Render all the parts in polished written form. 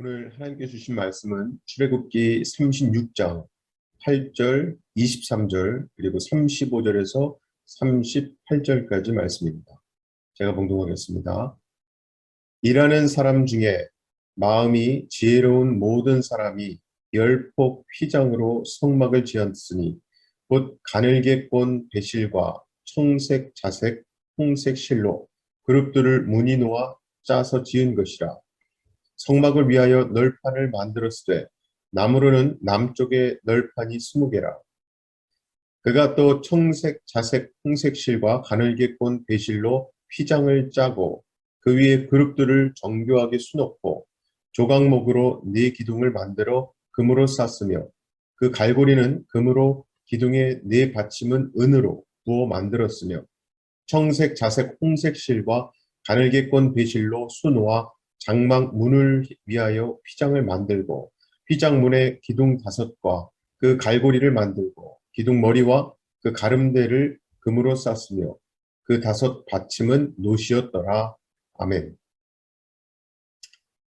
오늘 하나님께 주신 말씀은 출애굽기 36장 8절, 23절, 그리고 35절에서 38절까지 말씀입니다. 제가 봉독하겠습니다. 일하는 사람 중에 마음이 지혜로운 모든 사람이 열폭 휘장으로 성막을 지었으니 곧 가늘게 꼰 배실과 청색 자색, 홍색 실로 그룹들을 무늬 놓아 짜서 지은 것이라. 성막을 위하여 널판을 만들었으되 나무로는 남쪽에 널판이 20개라. 그가 또 청색, 자색, 홍색 실과 가늘게 꼰 배실로 휘장을 짜고 그 위에 그룹들을 정교하게 수놓고 조각목으로 4기둥을 만들어 금으로 쌌으며 그 갈고리는 금으로 기둥의 4받침은 은으로 부어 만들었으며 청색, 자색, 홍색 실과 가늘게 꼰 배실로 수놓아 장막 문을 위하여 휘장을 만들고 휘장문에 기둥 5과 그 갈고리를 만들고 기둥 머리와 그 가름대를 금으로 쌌으며 그 5 받침은 노시였더라. 아멘.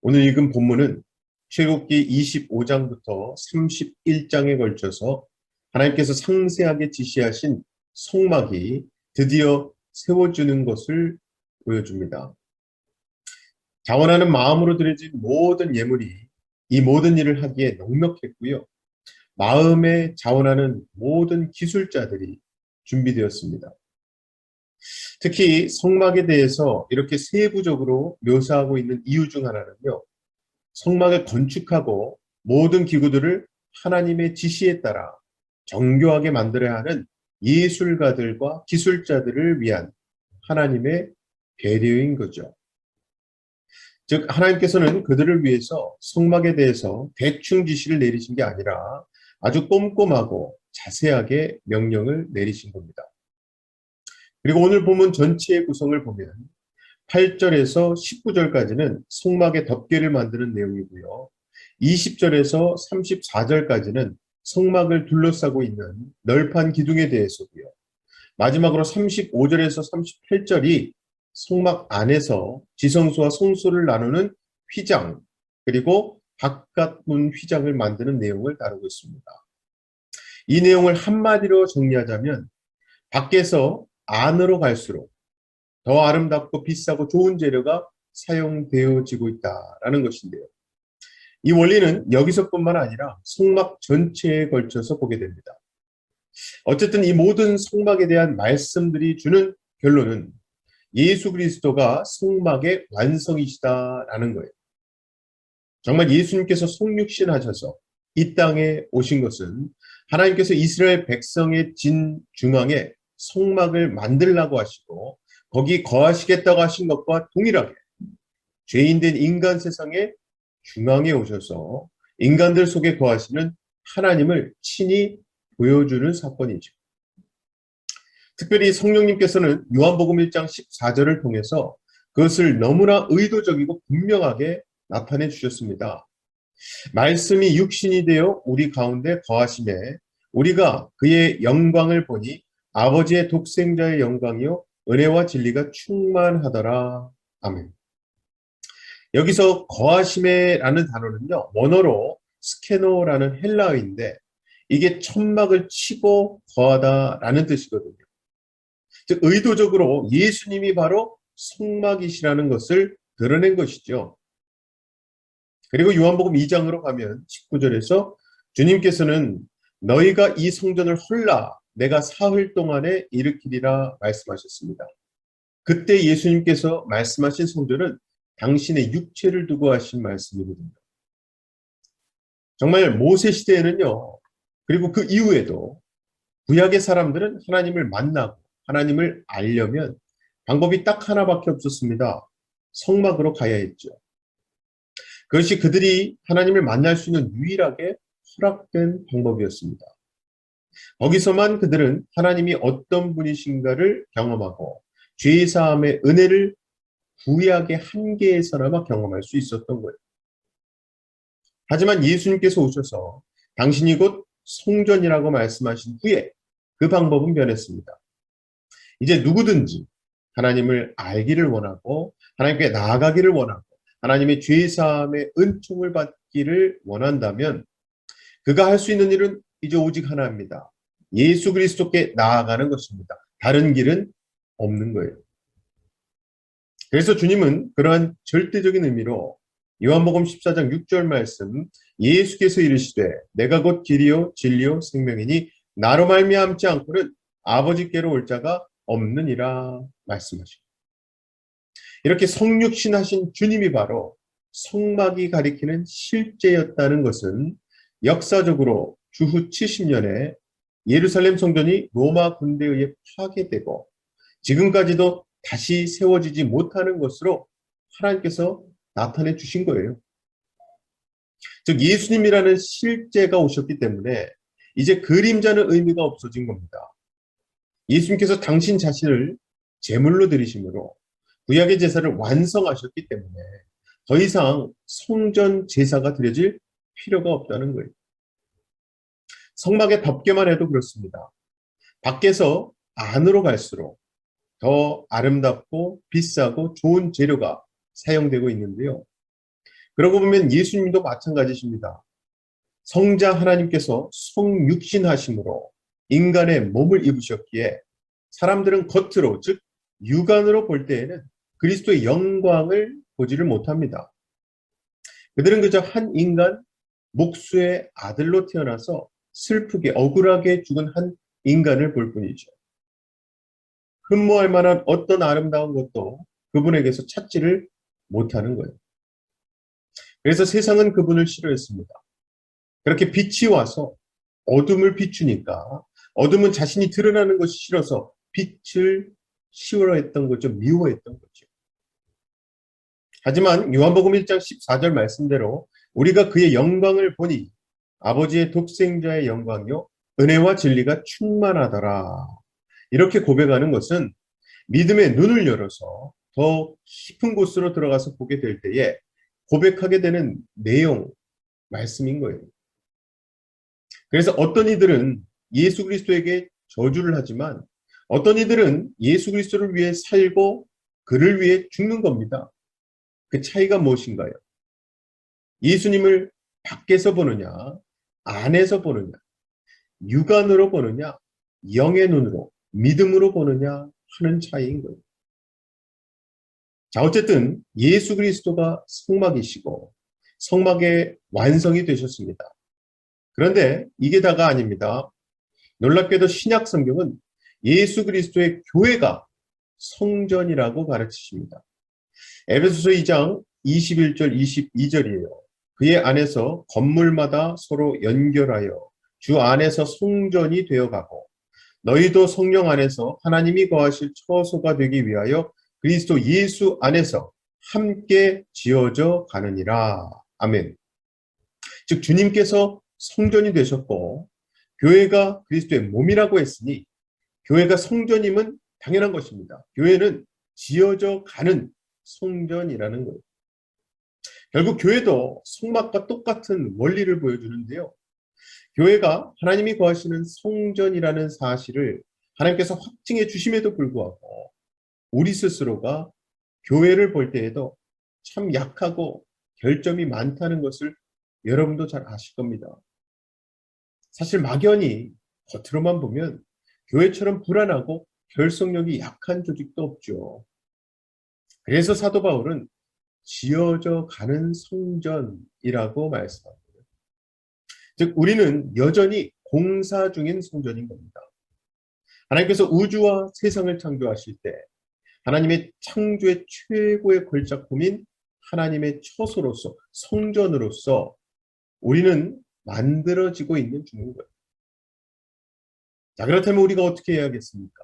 오늘 읽은 본문은 출애굽기 25장부터 31장에 걸쳐서 하나님께서 상세하게 지시하신 성막이 드디어 세워지는 것을 보여줍니다. 자원하는 마음으로 드려진 모든 예물이 이 모든 일을 하기에 넉넉했고요. 마음에 자원하는 모든 기술자들이 준비되었습니다. 특히 성막에 대해서 이렇게 세부적으로 묘사하고 있는 이유 중 하나는요. 성막을 건축하고 모든 기구들을 하나님의 지시에 따라 정교하게 만들어야 하는 예술가들과 기술자들을 위한 하나님의 배려인 거죠. 즉 하나님께서는 그들을 위해서 성막에 대해서 대충 지시를 내리신 게 아니라 아주 꼼꼼하고 자세하게 명령을 내리신 겁니다. 그리고 오늘 본문 전체의 구성을 보면 8절에서 19절까지는 성막의 덮개를 만드는 내용이고요. 20절에서 34절까지는 성막을 둘러싸고 있는 널판 기둥에 대해서고요. 마지막으로 35절에서 38절이 성막 안에서 지성소와 성소를 나누는 휘장, 그리고 바깥문 휘장을 만드는 내용을 다루고 있습니다. 이 내용을 한마디로 정리하자면 밖에서 안으로 갈수록 더 아름답고 비싸고 좋은 재료가 사용되어지고 있다라는 것인데요. 이 원리는 여기서뿐만 아니라 성막 전체에 걸쳐서 보게 됩니다. 어쨌든 이 모든 성막에 대한 말씀들이 주는 결론은 예수 그리스도가 성막의 완성이시다라는 거예요. 정말 예수님께서 성육신하셔서 이 땅에 오신 것은 하나님께서 이스라엘 백성의 진 중앙에 성막을 만들라고 하시고 거기 거하시겠다고 하신 것과 동일하게 죄인된 인간 세상의 중앙에 오셔서 인간들 속에 거하시는 하나님을 친히 보여주는 사건이죠. 특별히 성령님께서는 요한복음 1장 14절을 통해서 그것을 너무나 의도적이고 분명하게 나타내 주셨습니다. 말씀이 육신이 되어 우리 가운데 거하심에 우리가 그의 영광을 보니 아버지의 독생자의 영광이요 은혜와 진리가 충만하더라. 아멘. 여기서 거하심에라는 단어는요. 원어로 스케노라는 헬라어인데 이게 천막을 치고 거하다라는 뜻이거든요. 즉 의도적으로 예수님이 바로 성막이시라는 것을 드러낸 것이죠. 그리고 요한복음 2장으로 가면 19절에서 주님께서는 너희가 이 성전을 헐라 내가 사흘 동안에 일으키리라 말씀하셨습니다. 그때 예수님께서 말씀하신 성전은 당신의 육체를 두고 하신 말씀이거든요. 정말 모세 시대에는요. 그리고 그 이후에도 구약의 사람들은 하나님을 만나고 하나님을 알려면 방법이 딱 하나밖에 없었습니다. 성막으로 가야 했죠. 그것이 그들이 하나님을 만날 수 있는 유일하게 허락된 방법이었습니다. 거기서만 그들은 하나님이 어떤 분이신가를 경험하고 죄사함의 은혜를 구약의 한계에서나마 경험할 수 있었던 거예요. 하지만 예수님께서 오셔서 당신이 곧 성전이라고 말씀하신 후에 그 방법은 변했습니다. 이제 누구든지 하나님을 알기를 원하고 하나님께 나아가기를 원하고 하나님의 죄사함의 은총을 받기를 원한다면 그가 할 수 있는 일은 이제 오직 하나입니다. 예수 그리스도께 나아가는 것입니다. 다른 길은 없는 거예요. 그래서 주님은 그러한 절대적인 의미로 요한복음 14장 6절 말씀 예수께서 이르시되 내가 곧 길이요 진리요 생명이니 나로 말미암지 않고는 아버지께로 올 자가 없느니라 말씀하십니다. 이렇게 성육신하신 주님이 바로 성막이 가리키는 실제였다는 것은 역사적으로 주후 70년에 예루살렘 성전이 로마 군대에 의해 파괴되고 지금까지도 다시 세워지지 못하는 것으로 하나님께서 나타내 주신 거예요. 즉 예수님이라는 실제가 오셨기 때문에 이제 그림자는 의미가 없어진 겁니다. 예수님께서 당신 자신을 제물로 드리심으로 구약의 제사를 완성하셨기 때문에 더 이상 성전 제사가 드려질 필요가 없다는 거예요. 성막의 덮개만 해도 그렇습니다. 밖에서 안으로 갈수록 더 아름답고 비싸고 좋은 재료가 사용되고 있는데요. 그러고 보면 예수님도 마찬가지십니다. 성자 하나님께서 성육신하심으로 인간의 몸을 입으셨기에 사람들은 겉으로 즉 육안으로 볼 때에는 그리스도의 영광을 보지를 못합니다. 그들은 그저 한 인간 목수의 아들로 태어나서 슬프게 억울하게 죽은 한 인간을 볼 뿐이죠. 흠모할 만한 어떤 아름다운 것도 그분에게서 찾지를 못하는 거예요. 그래서 세상은 그분을 싫어했습니다. 그렇게 빛이 와서 어둠을 비추니까 어둠은 자신이 드러나는 것이 싫어서 빛을 싫어했던 거죠. 미워했던 거죠. 하지만 요한복음 1장 14절 말씀대로 우리가 그의 영광을 보니 아버지의 독생자의 영광이요 은혜와 진리가 충만하더라. 이렇게 고백하는 것은 믿음의 눈을 열어서 더 깊은 곳으로 들어가서 보게 될 때에 고백하게 되는 내용, 말씀인 거예요. 그래서 어떤 이들은 예수 그리스도에게 저주를 하지만 어떤 이들은 예수 그리스도를 위해 살고 그를 위해 죽는 겁니다. 그 차이가 무엇인가요? 예수님을 밖에서 보느냐, 안에서 보느냐, 육안으로 보느냐, 영의 눈으로, 믿음으로 보느냐 하는 차이인 거예요. 자, 어쨌든 예수 그리스도가 성막이시고 성막의 완성이 되셨습니다. 그런데 이게 다가 아닙니다. 놀랍게도 신약 성경은 예수 그리스도의 교회가 성전이라고 가르치십니다. 에베소서 2장 21절 22절이에요. 그의 안에서 건물마다 서로 연결하여 주 안에서 성전이 되어가고 너희도 성령 안에서 하나님이 거하실 처소가 되기 위하여 그리스도 예수 안에서 함께 지어져 가느니라. 아멘. 즉 주님께서 성전이 되셨고 교회가 그리스도의 몸이라고 했으니 교회가 성전임은 당연한 것입니다. 교회는 지어져 가는 성전이라는 거예요. 결국 교회도 성막과 똑같은 원리를 보여주는데요. 교회가 하나님이 거하시는 성전이라는 사실을 하나님께서 확증해 주심에도 불구하고 우리 스스로가 교회를 볼 때에도 참 약하고 결점이 많다는 것을 여러분도 잘 아실 겁니다. 사실 막연히 겉으로만 보면 교회처럼 불안하고 결속력이 약한 조직도 없죠. 그래서 사도 바울은 지어져 가는 성전이라고 말씀합니다. 즉 우리는 여전히 공사 중인 성전인 겁니다. 하나님께서 우주와 세상을 창조하실 때 하나님의 창조의 최고의 걸작품인 하나님의 처소로서 성전으로서 우리는 만들어지고 있는 중인 거예요. 자, 그렇다면 우리가 어떻게 해야겠습니까?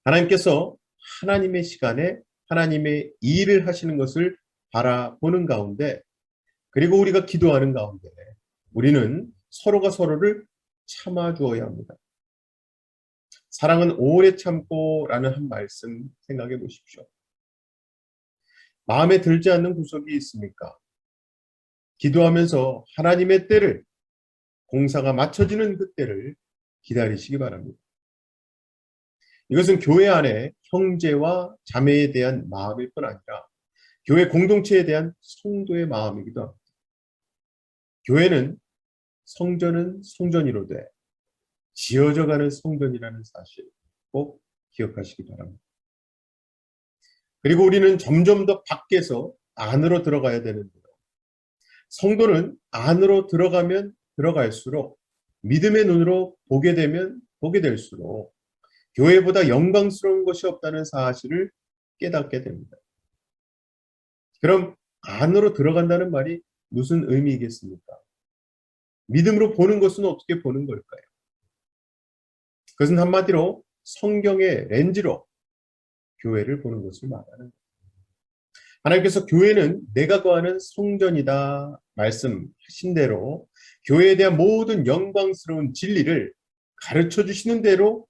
하나님께서 하나님의 시간에 하나님의 일을 하시는 것을 바라보는 가운데 그리고 우리가 기도하는 가운데 우리는 서로가 서로를 참아주어야 합니다. 사랑은 오래 참고라는 한 말씀 생각해 보십시오. 마음에 들지 않는 구석이 있습니까? 기도하면서 하나님의 때를 공사가 맞춰지는 그 때를 기다리시기 바랍니다. 이것은 교회 안에 형제와 자매에 대한 마음일 뿐 아니라 교회 공동체에 대한 성도의 마음이기도 합니다. 교회는 성전은 성전이로되 지어져가는 성전이라는 사실 꼭 기억하시기 바랍니다. 그리고 우리는 점점 더 밖에서 안으로 들어가야 되는데요. 성도는 안으로 들어가면 들어갈수록 믿음의 눈으로 보게 되면 보게 될수록 교회보다 영광스러운 것이 없다는 사실을 깨닫게 됩니다. 그럼 안으로 들어간다는 말이 무슨 의미이겠습니까? 믿음으로 보는 것은 어떻게 보는 걸까요? 그것은 한마디로 성경의 렌즈로 교회를 보는 것을 말하는 거예요. 하나님께서 교회는 내가 거하는 성전이다 말씀하신 대로 교회에 대한 모든 영광스러운 진리를 가르쳐 주시는 대로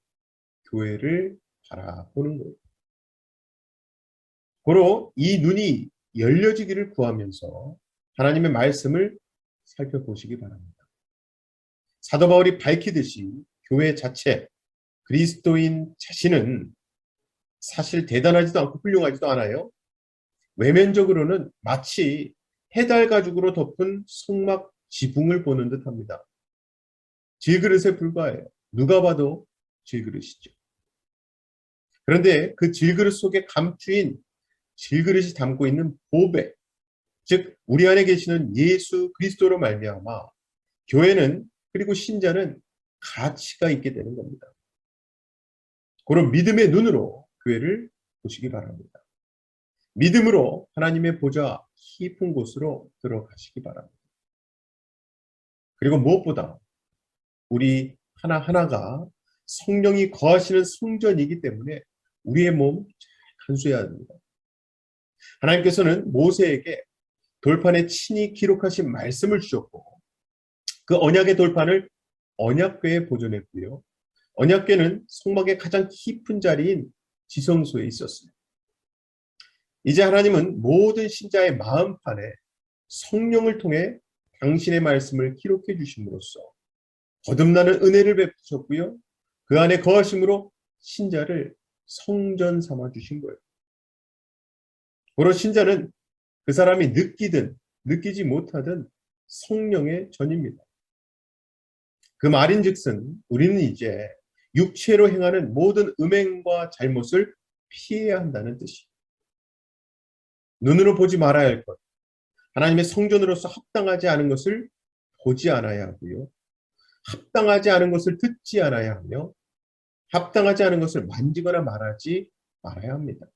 교회를 바라보는 거예요. 고로 이 눈이 열려지기를 구하면서 하나님의 말씀을 살펴보시기 바랍니다. 사도 바울이 밝히듯이 교회 자체, 그리스도인 자신은 사실 대단하지도 않고 훌륭하지도 않아요. 외면적으로는 마치 해달 가죽으로 덮은 성막 지붕을 보는 듯합니다. 질그릇에 불과해요. 누가 봐도 질그릇이죠. 그런데 그 질그릇 속에 감추인 질그릇이 담고 있는 보배, 즉 우리 안에 계시는 예수 그리스도로 말미암아 교회는 그리고 신자는 가치가 있게 되는 겁니다. 그런 믿음의 눈으로 교회를 보시기 바랍니다. 믿음으로 하나님의 보좌 깊은 곳으로 들어가시기 바랍니다. 그리고 무엇보다 우리 하나하나가 성령이 거하시는 성전이기 때문에 우리의 몸 잘 간수해야 합니다. 하나님께서는 모세에게 돌판에 친히 기록하신 말씀을 주셨고 그 언약의 돌판을 언약궤에 보존했고요. 언약궤는 성막의 가장 깊은 자리인 지성소에 있었어요. 이제 하나님은 모든 신자의 마음판에 성령을 통해 당신의 말씀을 기록해 주심으로써 거듭나는 은혜를 베푸셨고요. 그 안에 거하심으로 신자를 성전 삼아 주신 거예요. 바로 신자는 그 사람이 느끼든 느끼지 못하든 성령의 전입니다. 그 말인즉슨 우리는 이제 육체로 행하는 모든 음행과 잘못을 피해야 한다는 뜻이에요. 눈으로 보지 말아야 할 것, 하나님의 성전으로서 합당하지 않은 것을 보지 않아야 하고요. 합당하지 않은 것을 듣지 않아야 하며 합당하지 않은 것을 만지거나 말하지 말아야 합니다.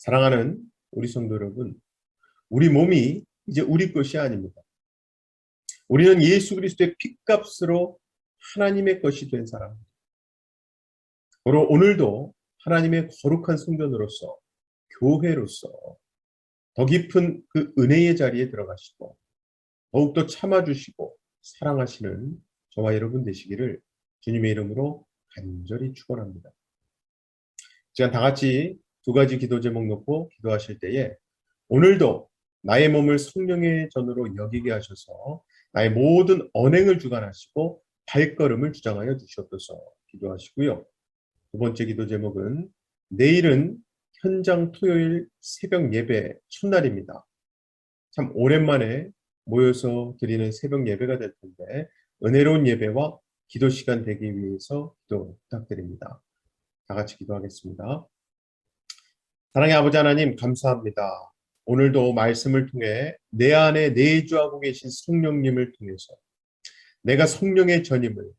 사랑하는 우리 성도 여러분, 우리 몸이 이제 우리 것이 아닙니다. 우리는 예수 그리스도의 핏값으로 하나님의 것이 된 사람입니다. 바로 오늘도 하나님의 거룩한 성전으로서 교회로서 더 깊은 그 은혜의 자리에 들어가시고 더욱더 참아주시고 사랑하시는 저와 여러분 되시기를 주님의 이름으로 간절히 축원합니다. 시간 다 같이 두 가지 기도 제목 놓고 기도하실 때에 오늘도 나의 몸을 성령의 전으로 여기게 하셔서 나의 모든 언행을 주관하시고 발걸음을 주장하여 주시옵소서 기도하시고요. 두 번째 기도 제목은 내일은 현장 토요일 새벽 예배 첫날입니다. 참 오랜만에 모여서 드리는 새벽 예배가 될 텐데 은혜로운 예배와 기도 시간 되기 위해서 기도 부탁드립니다. 다 같이 기도하겠습니다. 사랑의 아버지 하나님 감사합니다. 오늘도 말씀을 통해 내 안에 내주하고 계신 성령님을 통해서 내가 성령의 전임을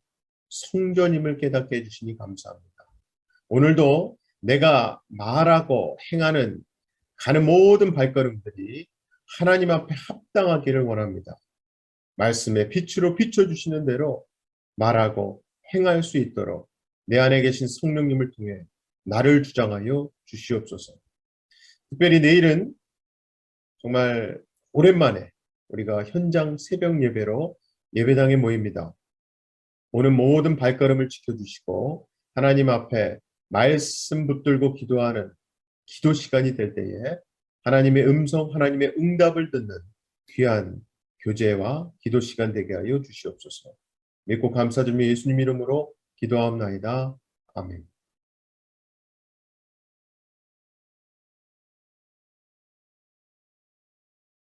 성전임을 깨닫게 해주시니 감사합니다. 오늘도 내가 말하고 행하는 가는 모든 발걸음들이 하나님 앞에 합당하기를 원합니다. 말씀에 빛으로 비춰주시는 대로 말하고 행할 수 있도록 내 안에 계신 성령님을 통해 나를 주장하여 주시옵소서. 특별히 내일은 정말 오랜만에 우리가 현장 새벽 예배로 예배당에 모입니다. 오늘 모든 발걸음을 지켜주시고 하나님 앞에 말씀 붙들고 기도하는 기도 시간이 될 때에 하나님의 음성, 하나님의 응답을 듣는 귀한 교제와 기도 시간 되게 하여 주시옵소서. 믿고 감사드리며 예수님 이름으로 기도하옵나이다. 아멘.